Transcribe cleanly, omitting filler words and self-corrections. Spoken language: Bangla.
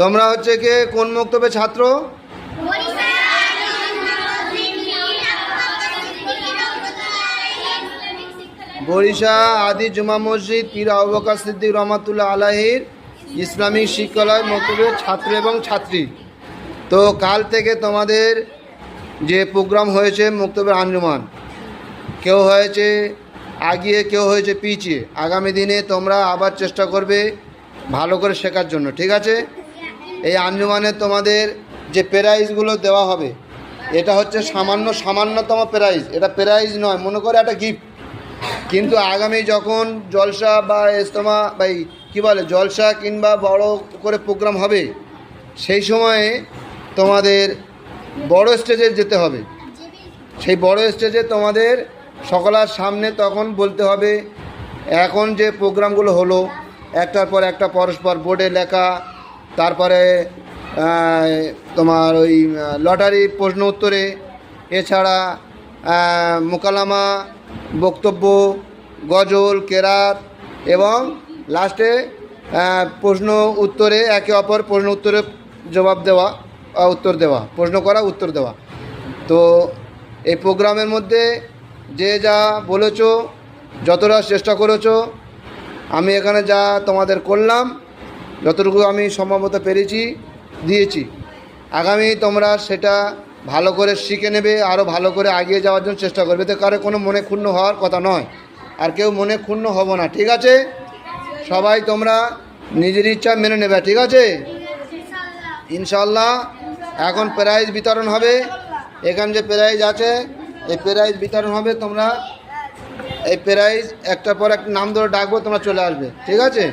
তোমরা হচ্ছে কি কোন মক্তবের ছাত্র? বরিশা আদি জুমা মসজিদ পীর আবু বকর সিদ্দিক রহমাতুল্লাহ আলাইহির ইসলামিক শিক্ষালয় মক্তবের ছাত্র এবং ছাত্রী। তো কাল থেকে তোমাদের যে প্রোগ্রাম হয়েছে মক্তবের আঞ্জুমান, কেউ হয়েছে আগিয়ে, কেউ হয়েছে পিছিয়ে। আগামী দিনে তোমরা আবার চেষ্টা করবে ভালো করে শেখার জন্য, ঠিক আছে? এই আঞ্জুমানে তোমাদের যে প্রাইজগুলো দেওয়া হবে, এটা হচ্ছে সামান্যতম প্রাইজ। এটা প্রাইজ নয়, মনে করে একটা গিফট। কিন্তু আগামী যখন জলসা বা ইজতেমা বা কী বলে জলসা কিংবা বড় করে প্রোগ্রাম হবে, সেই সময়ে তোমাদের বড় স্টেজে যেতে হবে। সেই বড় স্টেজে তোমাদের সকলের সামনে তখন বলতে হবে এখন যে প্রোগ্রামগুলো হলো একটার পর একটা পরস্পর বোর্ডে লেখা, তারপরে তোমার ওই লটারি প্রশ্ন উত্তরে, এছাড়া মোকালামা, বক্তব্য, গজল, কেরাত এবং লাস্টে প্রশ্ন উত্তরে একে অপর প্রশ্ন উত্তরে জবাব দেওয়া, উত্তর দেওয়া, প্রশ্ন করা, উত্তর দেওয়া। তো এই প্রোগ্রামের মধ্যে যে যা বলেছো, যতটা চেষ্টা করেছো, আমি এখানে যা তোমাদের করলাম, যতটুকু আমি সম্ভবত পেরেছি দিয়েছি। আগামী তোমরা সেটা ভালো করে শিখে নেবে, আরও ভালো করে এগিয়ে যাওয়ার জন্য চেষ্টা করবে। তো কারো কোনো মনে ক্ষুণ্ণ হওয়ার কথা নয়, আর কেউ মনে ক্ষুণ্ণ হব না, ঠিক আছে? সবাই তোমরা নিজের ইচ্ছা মেনে নেবে, ঠিক আছে? ইনশাল্লাহ। এখন প্রাইজ বিতরণ হবে। এখানে যে প্রাইজ আছে এই প্রাইজ বিতরণ হবে। তোমরা এই প্রাইজ একটার পর একটা নাম ধরে ডাকবো, তোমরা চলে আসবে, ঠিক আছে?